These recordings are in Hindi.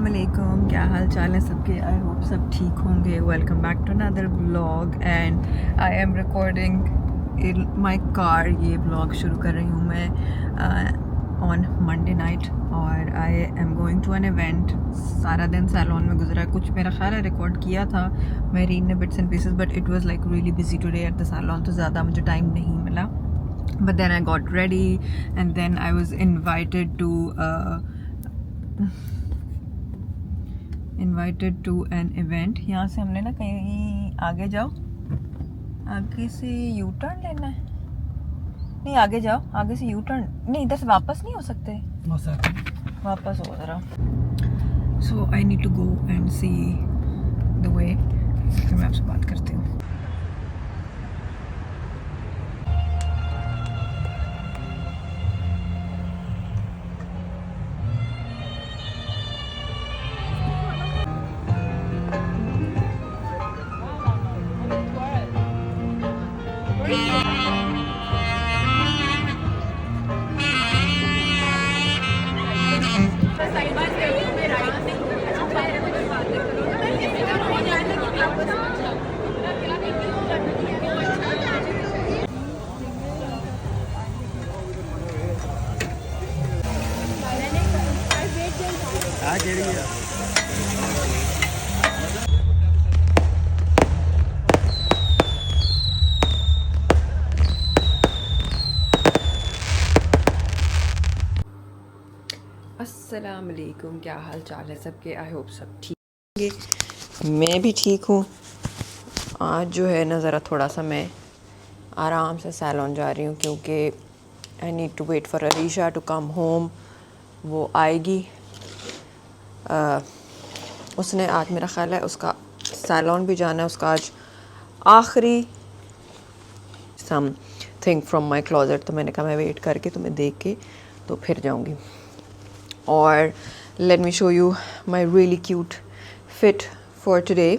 अस्सलामुअलैकुम, क्या हाल चाल है सबके। आई होप सब ठीक होंगे। Welcome back to another blog and I am recording in my car. ये ब्लॉग शुरू कर रही हूँ मैं ऑन मंडे नाइट और I am going to an event. सारा दिन सैलून में गुजरा। कुछ मेरा ख्याल है रिकॉर्ड किया था मैं रीन ने bits and pieces, but it was like really busy today at the salon, तो ज़्यादा मुझे टाइम नहीं मिला। But then I got ready and then I was invited to an event. यहाँ से हमने ना कहीं आगे जाओ, आगे से यू टर्न लेना है। नहीं आगे जाओ, आगे से यू टर्न नहीं, इधर से वापस नहीं हो सकते। वापस हो ज़रा। So I need to go and see the way. फिर मैं आपसे बात करती हूँ। अस्सलाम वालेकुम, क्या हाल चाल है सबके। आई होप सब ठीक होंगे। मैं भी ठीक हूँ। आज जो है ना ज़रा थोड़ा सा मैं आराम से सैलून जा रही हूँ क्योंकि I need to wait for Arisha to come home. वो आएगी। उसने आज मेरा ख्याल है उसका सैलून भी जाना है। उसका आज आखिरी समथिंग फ्रॉम माई क्लोजेट, तो मैंने कहा मैं वेट करके तुम्हें देख के तो फिर जाऊँगी। और let me show you my really cute fit for today.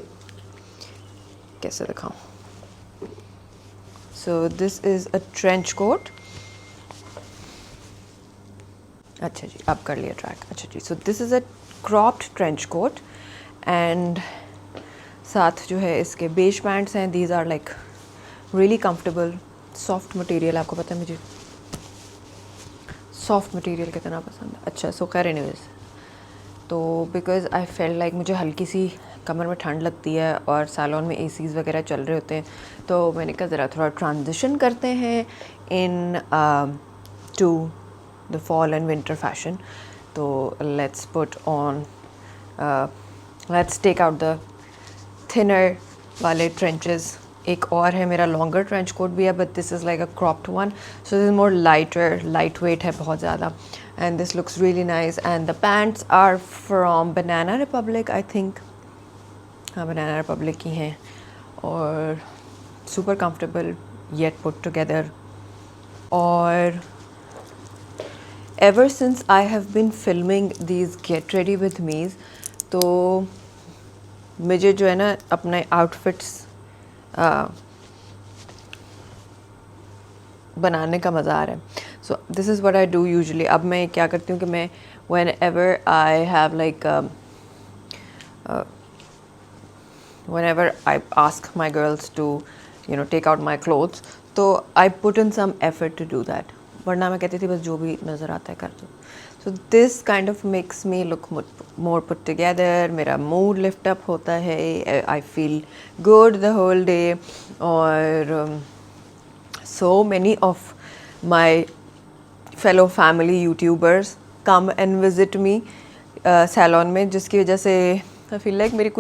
कैसे दिखाऊं? So this is a trench coat. अच्छा जी, अब कर लिया ट्रैक। अच्छा जी, so this is a cropped trench coat and साथ जो है इसके बेज पैंट्स हैं। These are like really comfortable, soft material। आपको पता है मुझे सॉफ्ट मटेरियल कितना पसंद है। अच्छा सो खैर एनीवेज, तो बिकॉज़ आई फेल लाइक मुझे हल्की सी कमर में ठंड लगती है और सैलून में एसीज़ वगैरह चल रहे होते हैं, तो मैंने कहा ज़रा थोड़ा ट्रांजिशन करते हैं into the fall and winter fashion. तो let's put on, let's take out the thinner वाले ट्रेंचेस। एक और है मेरा लॉन्गर ट्रेंच कोट भी है, but this is like a cropped one, so this is more lighter, light weight है बहुत ज़्यादा, and this looks really nice. And the pants are from Banana Republic, I think. हाँ, बनाना रिपब्लिक की हैं और super comfortable yet put together. और ever since I have been filming these get ready with mes, तो मुझे जो है ना अपने आउटफिट्स बनाने का मज़ा आ रहा है। So this is what I do usually. अब मैं क्या करती हूँ कि मैं when ever I have like whenever I ask my girls to take out my clothes, तो I put in some effort to do that. वरना मैं कहती थी बस जो भी नज़र आता है कर दो। So this kind of makes me look more put together. मेरा mood lift up होता है, I feel good the whole day. और so many of my fellow family YouTubers come and visit me salon में, जिसकी वजह से I feel like मेरी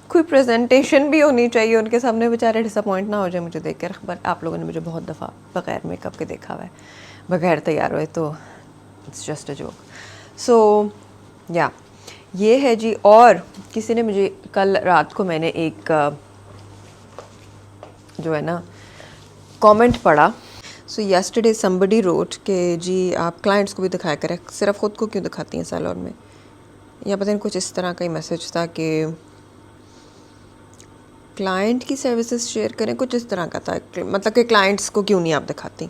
कोई प्रेजेंटेशन भी होनी चाहिए उनके सामने, बेचारे डिसअपॉइंट ना हो जाए मुझे देख कर। बट आप लोगों ने मुझे बहुत दफ़ा बग़ैर मेकअप के देखा हुआ है, बग़ैर तैयार हुए, तो इट्स जस्ट अ जोक। सो या ये है जी। और किसी ने मुझे कल रात को मैंने एक जो है ना कमेंट पढ़ा। सो येस्टरडे समबडी रोट कि जी आप क्लाइंट्स को भी दिखाया करें, सिर्फ ख़ुद को क्यों दिखाती हैं सैलून में, या पता नहीं कुछ इस तरह का ही मैसेज था कि क्लाइंट की सर्विसेज शेयर करें, कुछ इस तरह का था, मतलब कि क्लाइंट्स को क्यों नहीं आप दिखाती।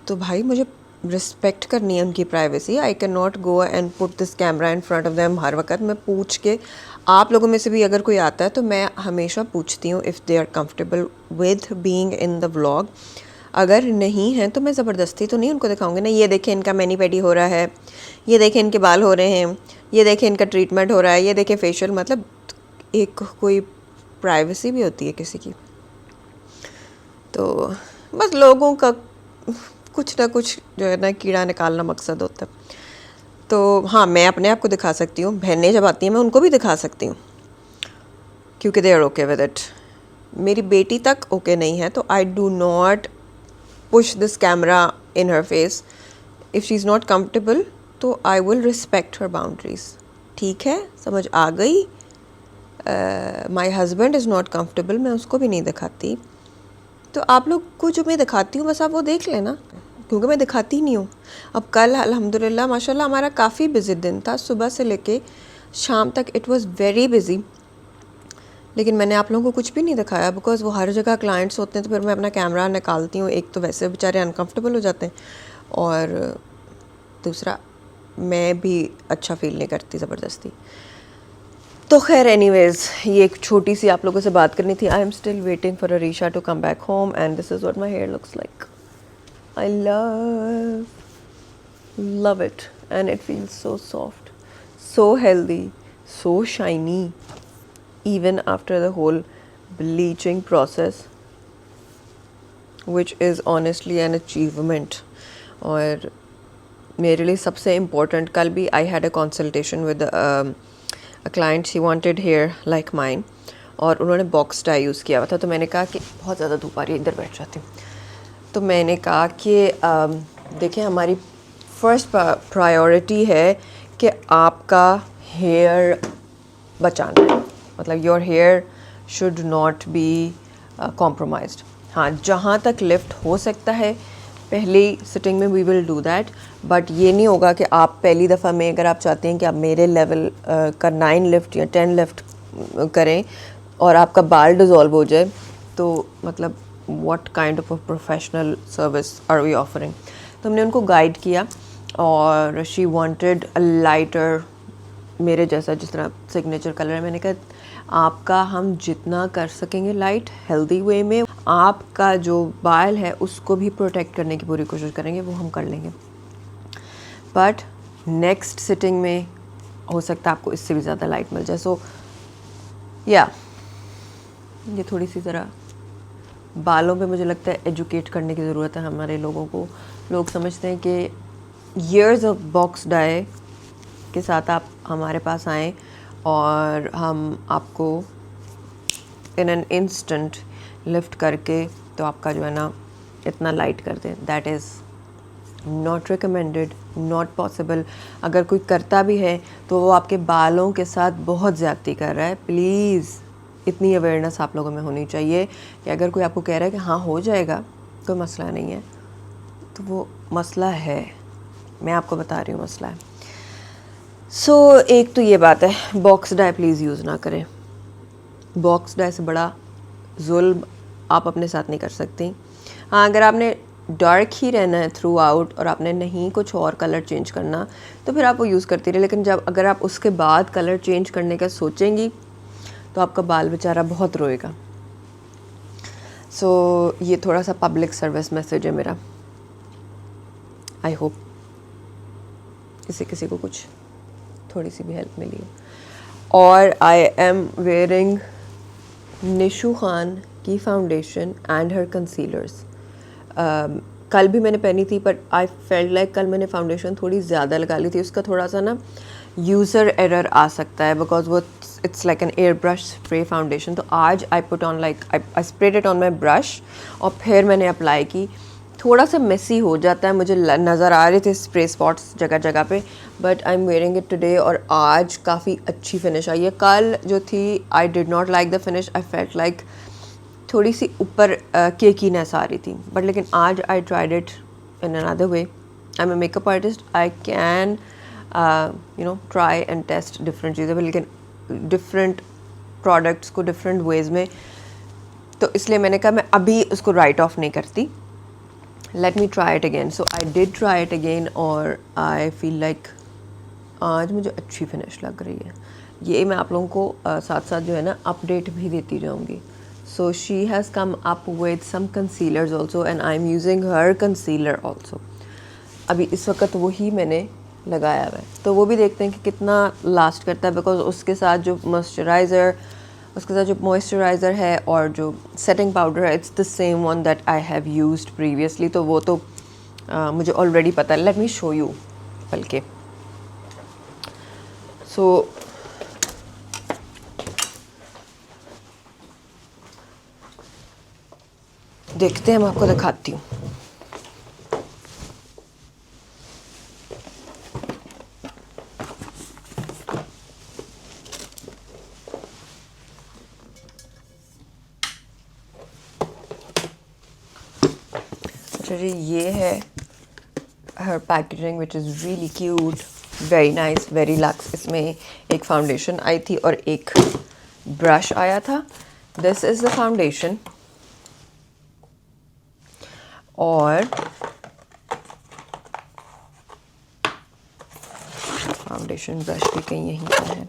तो भाई मुझे रिस्पेक्ट करनी है उनकी privacy. I can not go and put this camera in front of them हर वक्त. मैं पूछ के, आप लोगों में से भी अगर कोई आता है तो मैं हमेशा पूछती हूँ if they are comfortable with being in the vlog. अगर नहीं है तो मैं ज़बरदस्ती तो नहीं उनको दिखाऊंगी ना, ये देखें इनका मैनी पेडी हो रहा है, ये देखें इनके बाल हो रहे हैं, ये देखें इनका ट्रीटमेंट हो रहा है, ये देखें फेशियल. मतलब एक कोई प्राइवेसी भी होती है किसी की. तो बस लोगों का कुछ ना कुछ जो है ना कीड़ा निकालना मकसद होता है. तो हाँ, मैं अपने आप को दिखा सकती हूँ, बहनें जब आती हैं मैं उनको भी दिखा सकती हूँ क्योंकि they are okay with it. मेरी बेटी तक ओके नहीं है तो I do not push this camera in her face. If she is not comfortable तो I will respect her boundaries. ठीक है, समझ आ गई. My husband is not comfortable, मैं उसको भी नहीं दिखाती. तो आप लोग को जो मैं दिखाती हूँ बस आप वो देख लेना, क्योंकि मैं दिखाती ही नहीं हूँ. अब कल अल्हम्दुलिल्लाह माशाल्लाह हमारा काफ़ी बिजी दिन था, सुबह से लेके शाम तक इट वाज वेरी बिजी. लेकिन मैंने आप लोगों को कुछ भी नहीं दिखाया बिकॉज़ वो हर जगह क्लाइंट्स होते हैं. तो फिर मैं अपना कैमरा निकालती हूँ, एक तो वैसे बेचारे अनकंफर्टेबल हो जाते हैं और दूसरा मैं भी अच्छा फील नहीं करती ज़बरदस्ती. तो खैर एनीवेज़, ये एक छोटी सी आप लोगों से बात करनी थी. I am still waiting for Arisha to come back home and this is what my hair looks like. I love it and it feels so soft, so healthy, so shiny even after the whole bleaching process, which is honestly an achievement. और मेरे लिए सबसे इम्पोर्टेंट, कल भी I had a consultation with a client. She wanted hair like mine और उन्होंने बॉक्स डाई यूज़ किया हुआ था. तो मैंने कहा कि बहुत ज़्यादा धूप आ रही है, इधर बैठ जाती हूँ. तो मैंने कहा कि देखें हमारी फर्स्ट प्रायोरिटी है कि आपका हेयर बचाना है. मतलब your hair should not be compromised. हाँ, जहाँ तक लिफ्ट हो सकता है पहली सिटिंग में we will do that. But ये नहीं होगा कि आप पहली दफ़ा में, अगर आप चाहते हैं कि आप मेरे लेवल का 9 लिफ्ट या 10 लिफ्ट करें और आपका बाल डिज़ोल्व हो जाए, तो मतलब what kind of a professional service are we offering. तो हमने उनको गाइड किया और शी वांटेड अ लाइटर, मेरे जैसा जिस तरह सिग्नेचर कलर है. मैंने कहा आपका हम जितना कर सकेंगे लाइट हेल्दी वे में, आपका जो बाल है उसको भी प्रोटेक्ट करने की पूरी कोशिश करेंगे, वो हम कर लेंगे. बट नेक्स्ट सिटिंग में हो सकता है आपको इससे भी ज़्यादा लाइट मिल जाए. सो या ये थोड़ी सी ज़रा बालों पे मुझे लगता है एजुकेट करने की ज़रूरत है हमारे लोगों को. लोग समझते हैं कि ईयर्स ऑफ बॉक्स डाई के साथ आप हमारे पास आएँ और हम आपको इन एन इंस्टेंट लिफ्ट करके तो आपका जो है ना इतना लाइट कर दें. That is not recommended, not possible. अगर कोई करता भी है तो वो आपके बालों के साथ बहुत ज़्यादती कर रहा है. प्लीज़ इतनी अवेयरनेस आप लोगों में होनी चाहिए कि अगर कोई आपको कह रहा है कि हाँ हो जाएगा, कोई मसला नहीं है, तो वो मसला है. मैं आपको बता रही हूँ मसला है. सो एक तो ये बात है, बॉक्स डाई प्लीज़ यूज़ ना करें. बॉक्स डाई से बड़ा जुल्म आप अपने साथ नहीं कर सकती. हाँ, अगर आपने डार्क ही रहना है थ्रू आउट और आपने नहीं कुछ और कलर चेंज करना तो फिर आप वो यूज़ करती रहे. लेकिन जब अगर आप उसके बाद कलर चेंज करने का सोचेंगी तो आपका बाल बेचारा बहुत रोएगा. सो ये थोड़ा सा पब्लिक सर्विस मैसेज है मेरा. आई होप किसी को कुछ थोड़ी सी भी हेल्प मिली है. और I am wearing Nishu Khan की फाउंडेशन एंड हर कंसीलर्स. कल भी मैंने पहनी थी पर आई फेल्ट लाइक कल मैंने फाउंडेशन थोड़ी ज़्यादा लगा ली थी. उसका थोड़ा सा ना यूज़र एरर आ सकता है बिकॉज वो it's like an air brush spray foundation. तो आज I put on like I spread it on my brush और फिर मैंने अप्लाई की. थोड़ा सा मेसी हो जाता है, मुझे नज़र आ रहे थे स्प्रे स्पॉट्स जगह जगह पे, but I am wearing it today और आज काफ़ी अच्छी फिनिश आई है. कल जो थी I did not like the finish. I felt like थोड़ी सी ऊपर केकीनेस आ रही थी. बट लेकिन आज I tried it in another way. I am a makeup artist, I can try and test different चीज़ें, लेकिन डिफरेंट प्रोडक्ट्स को डिफरेंट वेज में. तो इसलिए मैंने कहा मैं अभी उसको राइट ऑफ नहीं करती. Let me try it again. So I did try it again और आई फील लाइक आज मुझे अच्छी फिनिश लग रही है. ये मैं आप लोगों को साथ साथ जो है ना अपडेट भी देती जाऊँगी. So she has come up with some concealers also and I am using her concealer also. अभी इस वक्त वही मैंने लगाया हुआ है, तो वो भी देखते हैं कि कितना लास्ट करता है. बिकॉज उसके साथ जो मॉइस्चराइज़र है और जो सेटिंग पाउडर है, it's the same one that I have used previously. तो वो तो मुझे ऑलरेडी पता है. Let me show you. बल्कि सो देखते हैं, मैं आपको दिखाती हूँ. जी ये है her packaging which is really cute, very nice, very luxe. इसमें एक फाउंडेशन आई थी और एक ब्रश आया था. दिस इज़ द फाउंडेशन और फाउंडेशन ब्रश भी कहीं यहीं पर है.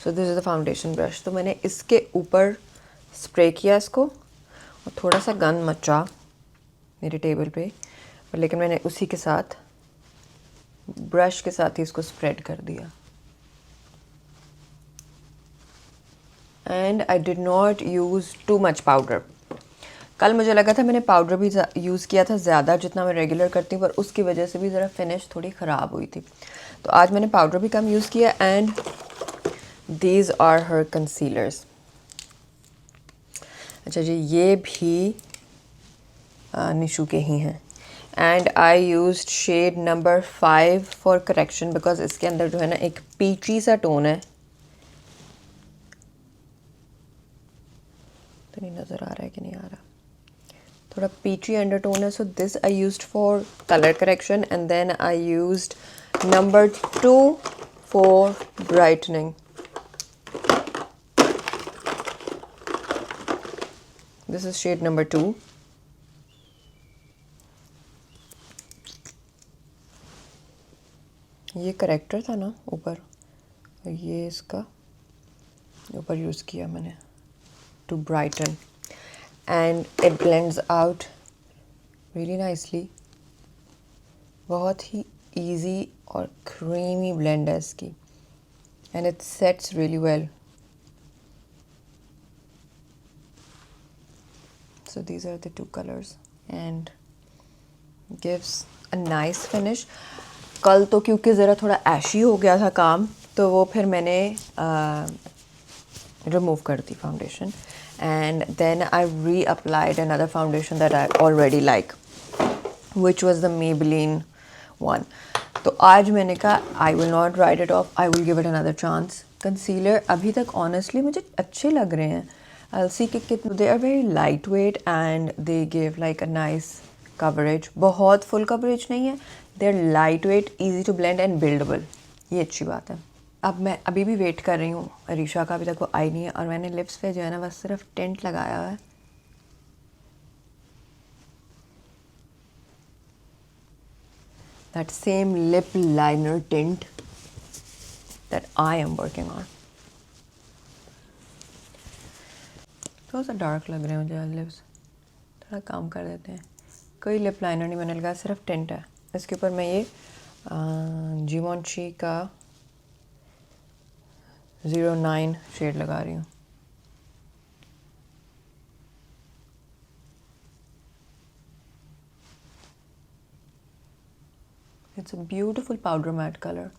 So this is the foundation brush. तो मैंने इसके ऊपर स्प्रे किया इसको और थोड़ा सा गंद मचा मेरे टेबल पे, और लेकिन मैंने उसी के साथ ब्रश के साथ ही इसको स्प्रेड कर दिया. And I did not use too much powder. कल मुझे लगा था मैंने पाउडर भी यूज़ किया था ज़्यादा जितना मैं रेगुलर करती हूँ, पर उसकी वजह से भी ज़रा फिनिश थोड़ी ख़राब हुई थी. तो आज मैंने पाउडर भी कम यूज़ किया. And these are her concealers. अच्छा जी, ये भी निशू के ही हैं. And I used shade number 5 for correction because इसके अंदर जो है ना एक पीची सा टोन है. तो नहीं नज़र आ रहा है कि नहीं आ रहा, थोड़ा पीची अंडरटोन है. So this I used for colour correction and then I used number 2 for brightening. This is shade number 2. ये करेक्टर था ना ऊपर, ये इसका ऊपर यूज़ किया मैंने to brighten. And it blends out really nicely. बहुत ही इजी और क्रीमी ब्लेंड है इसकी. And it sets really well. So these are the 2 colours and gives a nice finish. कल तो क्योंकि ज़रा थोड़ा ऐशी हो गया था काम, तो वो फिर मैंने रिमूव कर दी foundation. And then I reapplied another foundation that I already like which was the Maybelline one. तो आज मैंने कहा I will not write it off, I will give it another chance. Concealer अभी तक ऑनेस्टली मुझे अच्छे लग रहे हैं. आई सी कि कितने they are very lightweight and they give like a nice coverage. बहुत फुल कवरेज नहीं है. They are lightweight, easy to blend and buildable. ये अच्छी बात है. अब मैं अभी भी वेट कर रही हूँ अरीशा का, अभी तक वो आई नहीं है. और मैंने लिप्स पे जो है ना बस सिर्फ टेंट लगाया हुआ है. That same lip liner tint that I am working on. थोड़ा सा डार्क लग रहे हैं मुझे लिप्स, थोड़ा काम कर देते हैं. कोई लिप लाइनर नहीं मैंने लगाया, सिर्फ टिंट है. इसके ऊपर मैं ये जीवॉन्ची का 09 शेड लगा रही हूँ. It's a beautiful powder matte colour.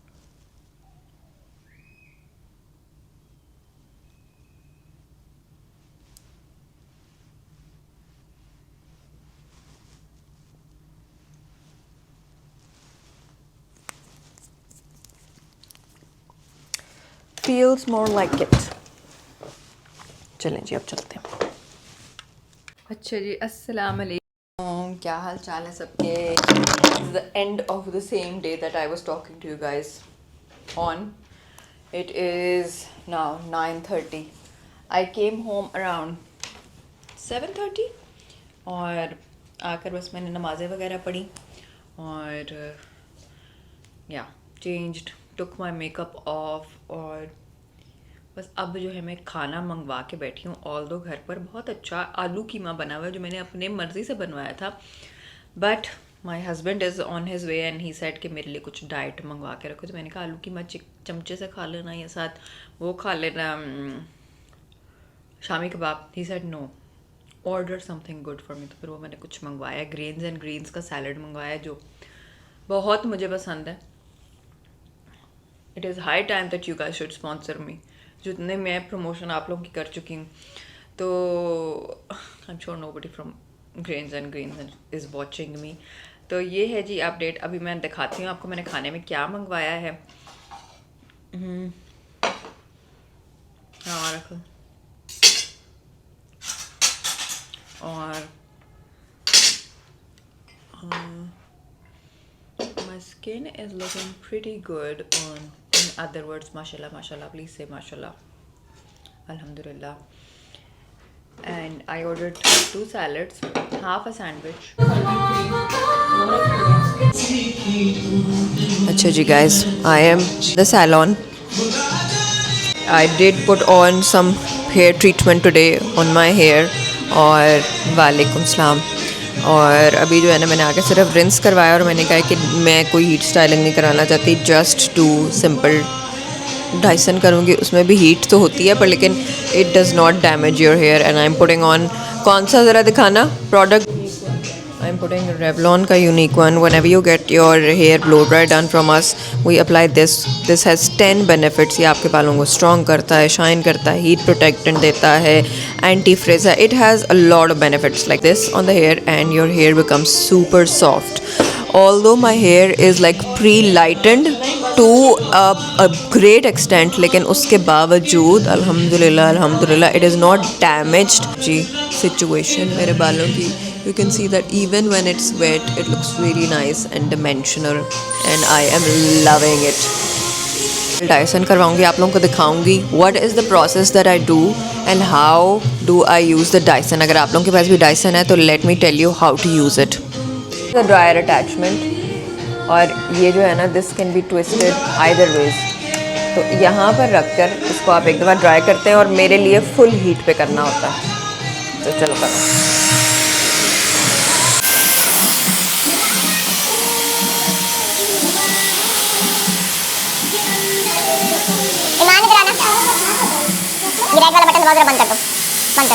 feels more like it. चलें जी, अब चलते हैं. अच्छा जी, अस्सलाम वालेकुम. क्या हाल चाल है सबके? The end of the same day that I was talking to you guys on. It is now 9:30. I came home around 7:30 और आकर बस मैंने नमाज़ें वगैरह पढ़ी और या changed, took my makeup of और बस अब जो है मैं खाना मंगवा के बैठी हूँ। ऑल्दो घर पर बहुत अच्छा आलू कीमा बना हुआ है जो मैंने अपने मर्ज़ी से बनवाया था, but my husband is on his way and he said कि मेरे लिए कुछ डाइट मंगवा के रखो। तो मैंने कहा आलू कीमा चमचे से खा लेना या साथ वो खा लेना shami kebab. He said no, order something good for me. तो फिर वो मैंने कुछ मंगवाया, ग्रेन्स एंड ग्रीन्स का सैलड मंगवाया जो बहुत मुझे पसंद है। It is high time that you guys should sponsor me. जितने मैं प्रमोशन आप लोगों की कर चुकी हूँ, तो I am sure nobody from Grains and Greens is watching me. तो ये है जी अपडेट। अभी मैं दिखाती हूँ आपको मैंने खाने में क्या मंगवाया है। हाँ रखो। और my skin is looking pretty good on, in other words, mashallah, mashallah, please say mashallah, alhamdulillah. And I ordered 2 salads, half a sandwich. Acha ji guys, I am the salon. I did put on some hair treatment today on my hair और वालेकुम सलाम। और अभी जो है ना मैंने आके सिर्फ रिंस करवाया और मैंने कहा कि मैं कोई हीट स्टाइलिंग नहीं कराना चाहती, जस्ट टू सिंपल डाइसन करूँगी। उसमें भी हीट तो होती है पर लेकिन it does not damage your hair. And I am putting on, कौन सा ज़रा दिखाना product. I am putting Revlon का unique one. whenever you get your hair blow dry done from us, we apply this. This has 10 benefits. ये आपके बालों को स्ट्रॉन्ग करता है, शाइन करता है, हीट प्रोटेक्टेंट देता है, एंटी फ्रिज है। It has a lot of benefits like this on the hair and your hair becomes super soft. Although my hair is like pre-lightened to a great extent, लेकिन उसके बावजूद अल्हम्दुलिल्लाह अल्हम्दुलिल्लाह it is not damaged ji situation मेरे बालों की। You can see that even when it's wet, it looks really nice and dimensional, and I am loving it. Dyson करवाऊँगी, आप लोगों को दिखाऊँगी what is the process that I do and how do I use the Dyson. अगर आप लोगों के पास भी Dyson है तो let me tell you how to use it. The dryer attachment, और ये जो है ना this can be twisted either ways. तो यहाँ पर रख कर इसको आप एक दफ़ा ड्राई करते हैं और मेरे लिए फुल हीट पे करना होता है। तो चलो करो। ग्रेड वाला बटन दबाओ, जरा बंद कर दो, बंद कर।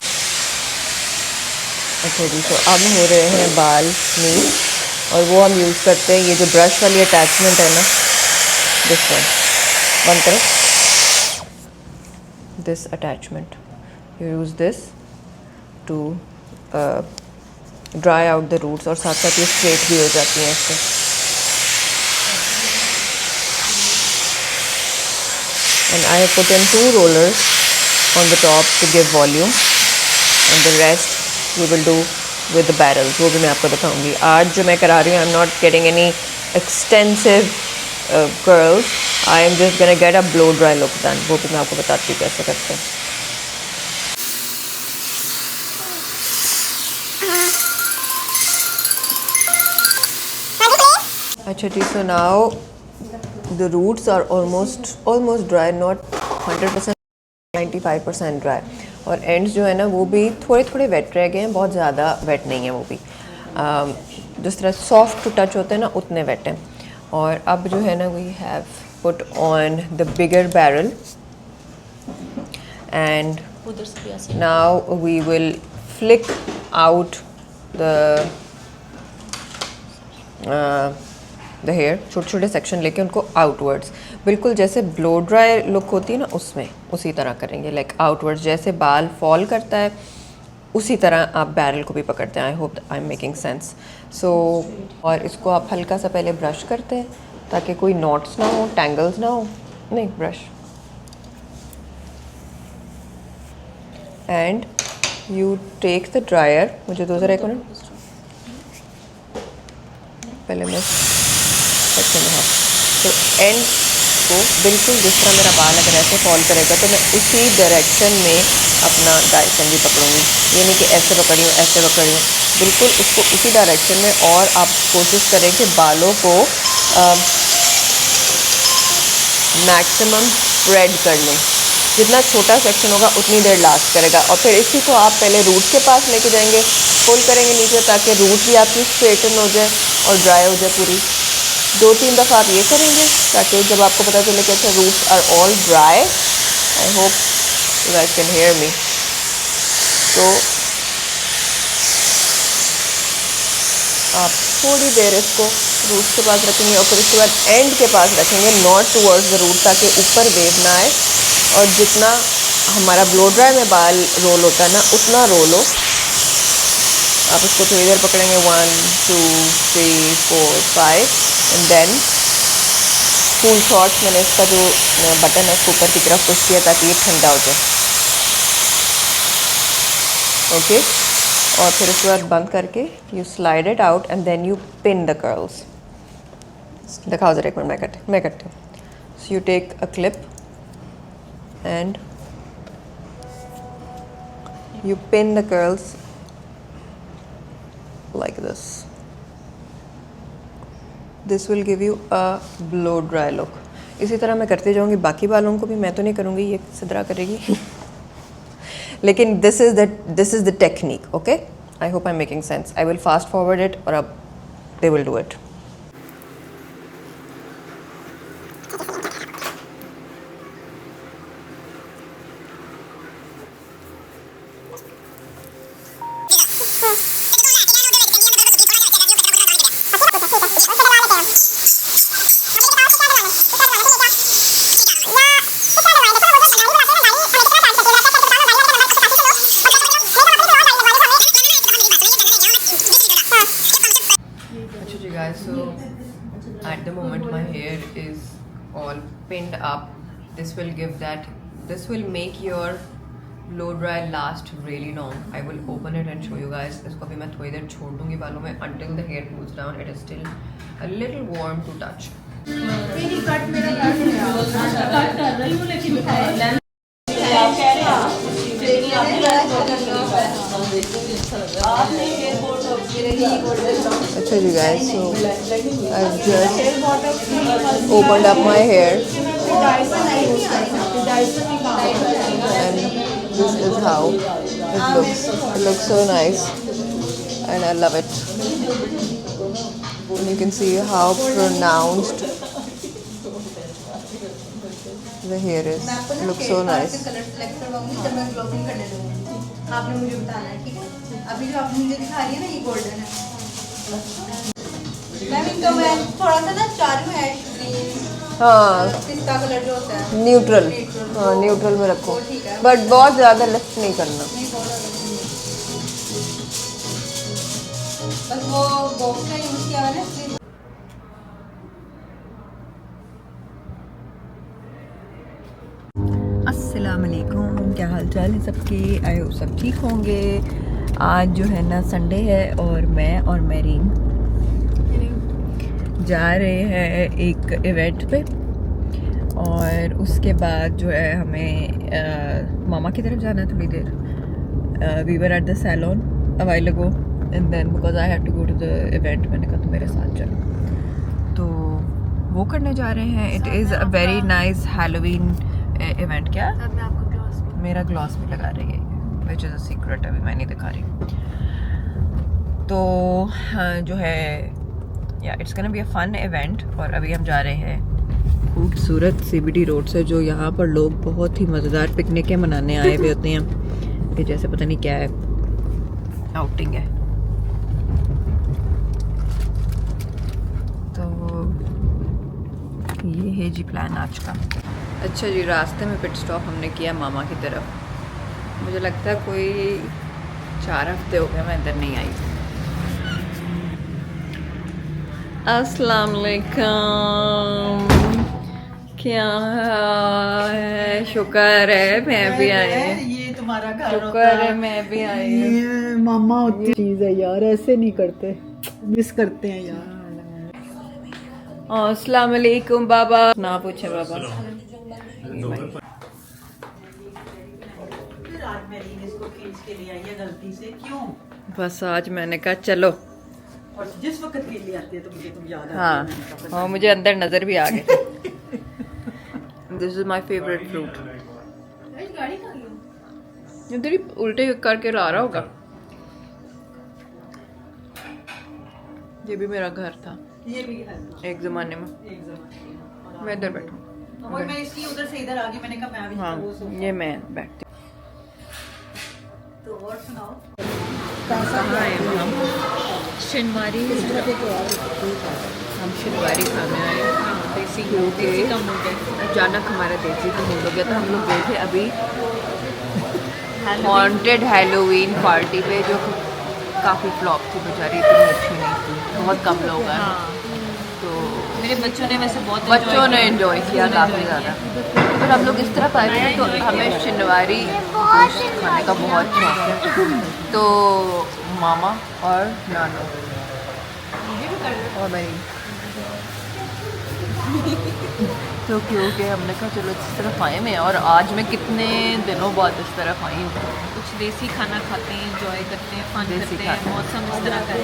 अच्छा जी, तो अब हो रहे हैं बाल नीट और वो हम यूज़ करते हैं ये जो ब्रश वाली अटैचमेंट है ना, दिस वन, बंद करो। This attachment you use this to dry out the roots और साथ साथ ये स्ट्रेट भी हो जाती हैं इससे। And I have put in 2 rollers on the top to give volume and the rest we will do with the barrels, वो भी मैं आपको दिखाऊंगी। आज जो मैं करा रही हूँ, I am not getting any extensive curls, I am just gonna get a blow dry look done, वो भी मैं आपको बताती हूँ कैसे करते हैं। अच्छा जी, so now the roots are almost dry, not 100%, 95% dry, और एंड्स जो है ना वो भी थोड़े थोड़े वेट रह गए हैं, बहुत ज़्यादा वेट नहीं है वो भी। जिस तरह सॉफ्ट टू टच होते हैं ना उतने वेट हैं। और अब जो है ना we have put on the bigger barrel and now we will flick out the hair, छोटे छोटे सेक्शन लेके उनको आउटवर्ड्स, बिल्कुल जैसे ब्लो ड्राई लुक होती है ना उसमें, उसी तरह करेंगे। लाइक आउटवर्ड्स, जैसे बाल फॉल करता है उसी तरह आप बैरल को भी पकड़ते हैं। I hope I am making sense. So और इसको आप हल्का सा पहले ब्रश करते हैं ताकि कोई नॉट्स ना हो, टैंगल्स ना हो, नहीं brush, and you take the dryer. मुझे दो ज़रा एक मिनट, पहले मैं तो एंड इसको बिल्कुल जिस तरह मेरा बाल अगर ऐसे फॉल करेगा तो मैं उसी डायरेक्शन में अपना डायसन भी पकड़ूंगी। ये नहीं कि ऐसे पकड़ी हूँ ऐसे पकड़ी हूँ, बिल्कुल उसको उसी डायरेक्शन में। और आप कोशिश करें कि बालों को मैक्सिमम स्प्रेड कर लें। जितना छोटा सेक्शन होगा उतनी देर लास्ट करेगा। और फिर इसी को आप पहले रूट के पास लेके जाएंगे, पुल करेंगे नीचे ताकि रूट भी आपकी स्ट्रेटन हो जाए और ड्राई हो जाए पूरी। 2-3 दफ़ा आप ये करेंगे ताकि जब आपको पता चले कि अच्छा roots are all dry. I hope you guys can hear me. तो आप थोड़ी देर इसको रूट्स के पास रखेंगे और फिर उसके बाद एंड के पास रखेंगे, नॉट टुवर्ड्स द रूट, ताकि ऊपर वेव ना आए। और जितना हमारा ब्लो ड्राई में बाल रोल होता है ना उतना रोल हो। आप इसको थोड़ी देर पकड़ेंगे 1 2 3 4 5 एंड देन कूल शॉट्स। मैंने इसका जो बटन है उसको ऊपर की तरफ पुश किया ताकि ये ठंडा हो जाए। ओके और फिर उसके बाद बंद करके you slide it out and then you pin the curls. दिखाओ जरा एक मिनट, मैं करती हूँ। So you take a clip and you pin the curls like this will give you a blow dry look। इसी तरह मैं करते जाऊंगी बाकी बालों को भी। मैं तो नहीं करूंगी, ये सिद्रा करेगी लेकिन this is the technique। okay, I hope I'm making sense। I will fast forward it और अब they will do it। Guys, so at the moment my hair is all pinned up. This will make your blow dry last really long। I will open it and show you guys। इसको अभी मैं थोड़ी देर छोड़ दूंगी बालों में until the hair cools down। It is still a little warm to touch। अच्छा जी guys, so I've just opened up my hair and this is how it looks। It looks so nice and I love it। And you can see how pronounced the hair is। It looks so nice। आपने मुझे बताना है, ठीक है? अभी जो आपने मुझे दिखा रही है ना ये गोल्डन है। मैम इनका मैं थोड़ा सा ना चारू है ग्रीन, हाँ पिस्ता कलर जो होता है न्यूट्रल, हाँ न्यूट्रल में रखो, वो ठीक है। बट बहुत ज़्यादा लिफ्ट नहीं करना। नहीं बहुत ज़्यादा नहीं। बस वो बॉक्स का यूज़ किया हुआ है ना इसलिए। अस्सलाम वालेकुम, क्या हाल चाल है सबके? आई होप सब ठीक होंगे। आज जो है ना संडे है और मैं और मेरीन जा रहे हैं एक इवेंट पे और उसके बाद जो है हमें मामा की तरफ जाना है थोड़ी देर। We were at the salon a while ago and then because I have to go to the event, मैंने कहा तो मेरे साथ चलो, तो वो करने जा रहे हैं। It is a very nice Halloween event. क्या अब मैं आपको ग्लॉस मेरा ग्लॉस भी लगा रही है, विच इज़ अ सीक्रेट, अभी मैं नहीं दिखा रही। तो जो है या it's gonna be a fun event. और अभी हम जा रहे हैं खूबसूरत CBD रोड से, जो यहाँ पर लोग बहुत ही मज़ेदार पिकनिकें मनाने आए हुए होते हैं कि जैसे पता नहीं क्या है, आउटिंग है। तो ये है जी प्लान आज का। अच्छा जी, रास्ते में पिट स्टॉप हमने किया मामा की तरफ। मुझे लगता है कोई 4 हफ्ते हो गए मैं इधर नहीं आई। अस्सलाम वालेकुम, क्या है? शुक्र है मैं भी आई हूँ। ये तुम्हारा घर शुक्र है मैं भी आई हूँ। ये मामा होती चीज है यार, ऐसे नहीं करते, मिस करते हैं यार। अस्सलाम वालेकुम बाबा। ना पूछे बाबा। बस आज मैंने कहा चलो, और जिस वक्त के लिए आते हैं तो मुझे तुम याद हाँ और मुझे अंदर नजर भी आ गए। This is my favourite fruit. इधर ही उल्टे करके ला रहा होगा। ये भी मेरा घर था ये भी है एक जमाने में। एक जमाने मैं इधर बैठूं। और मैं इसकी उधर से इधर आ गई, मैंने कहा मैं भी हाँ वो सोफा। ये मैं बैठती तो और सुनाओ। कहाँ हैं हम? शिनवारी। हम शिनवारी खाने आए देसी क्योंकि अचानक हमारा देसी का मूड हो गया था। हम लोग गए थे अभी हॉन्टेड हैलोवीन पार्टी पे जो काफ़ी फ्लॉप थी बेचारी, इतनी अच्छी नहीं थी, बहुत कम लोग हैं। तो मेरे बच्चों ने वैसे बहुत बच्चों ने एंजॉय किया काफ़ी ज़्यादा। पर हम लोग इस तरफ आए हुए हैं तो हमें शिनवारी खाने का बहुत शौक है। तो मामा और नानू और मेरी तो क्योंकि हमने कहा चलो इस तरफ आए हुए हैं और आज मैं कितने दिनों बाद इस तरफ आई हूँ। कुछ देसी खाना खाते हैं, एंजॉय करते हैं, फन देसी करते हैं, खाना। मौसम इस तरह का है।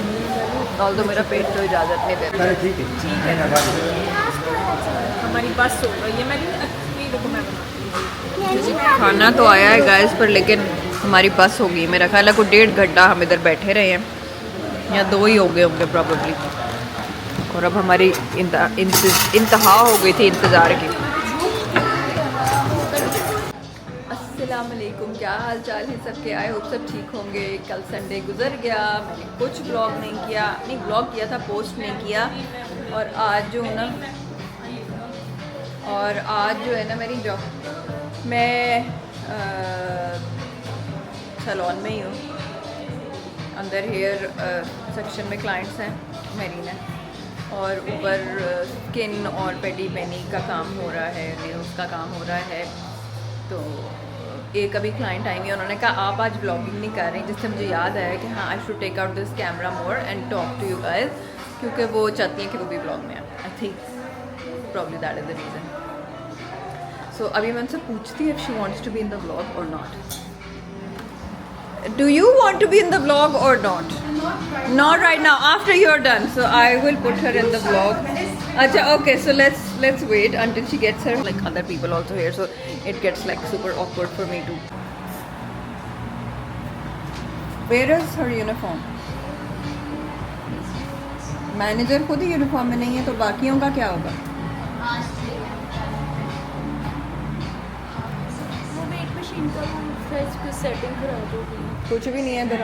तो मेरा पेट तो इजाज़त नहीं देता। हमारी बस हो गई है। मैं देखो मैं खाना तो आया है गैस पर, लेकिन हमारी बस हो गई। मेरा ख्याल है को 1.5 घंटा हम इधर बैठे रहे हैं या 2 ही हो गए होंगे प्रॉब्लली। और अब हमारी इंतहा हो गई थी इंतज़ार की। अस्सलाम वालेकुम, क्या हाल चाल है सबके? आई होप सब ठीक होंगे। कल संडे गुजर गया, मैंने कुछ ब्लॉग नहीं किया, नहीं ब्लॉग किया था, पोस्ट नहीं किया। और आज जो है ना मेरी जॉब, मैं सैलून में ही हूँ। अंदर हेयर सेक्शन में क्लाइंट्स हैं मेरीन है, और ऊपर स्किन और पेडी पेनी का काम हो रहा है, नेल्स का काम हो रहा है। तो एक अभी क्लाइंट आएंगे, उन्होंने कहा आप आज ब्लॉगिंग नहीं कर रही, जिससे मुझे याद आया कि हाँ I should take out this camera more and talk to you guys, क्योंकि वो चाहती हैं कि वो भी ब्लॉग में आए। I think probably that is the reason. So अभी मैं उनसे पूछती हूँ if she wants to be in the blog और not. Do you want to be in the vlog or not? Not right now. After you're done, so I will put her in the vlog. Acha, okay. So let's wait until she gets her. Like other people also here, so it gets like super awkward for me too. Where is her uniform? Manager खुद ही यूनिफॉर्म में नहीं है, तो बाकियों का क्या होगा? सेटिंग खराब हो गई। कुछ भी नहीं है इधर।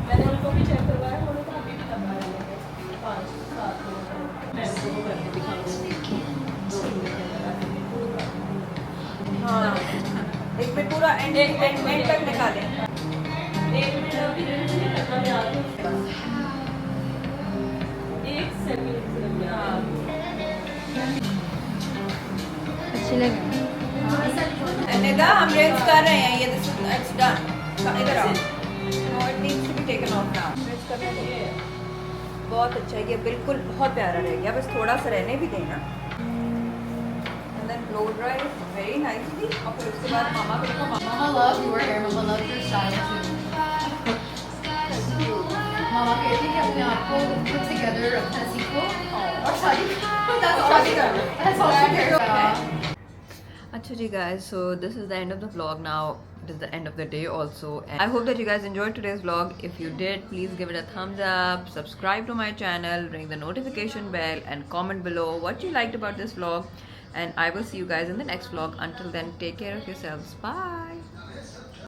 मैंने उनको भी चेक करवाया, उन्होंने कहा अभी भी लगा है 5-7 हाँ, एक मिनट पूरा एंड तक निकालें। अच्छी लगी। निदा हम रिंस कर रहे हैं, ये दिस इट्स डन। इधर आओ। No it needs to be taken off now. Rinse करने दो। बहुत अच्छा है ये, बिल्कुल बहुत प्यारा रह गया, बस थोड़ा सा रहने भी देना। And then blow dry very nicely. और फिर उसके बाद मामा को देखो, Mama loves your hair. Mama loves your style too. Mama कहती है कि अपने आप को put together रखना सीखो और शादी that's all she does. That's all she does. अच्छा जी guys, so this is the end of the vlog now. It is the end of the day also, and I hope that you guys enjoyed today's vlog. If you did, please give it a thumbs up, subscribe to my channel, ring the notification bell, and comment below what you liked about this vlog. And I will see you guys in the next vlog. Until then, take care of yourselves. Bye.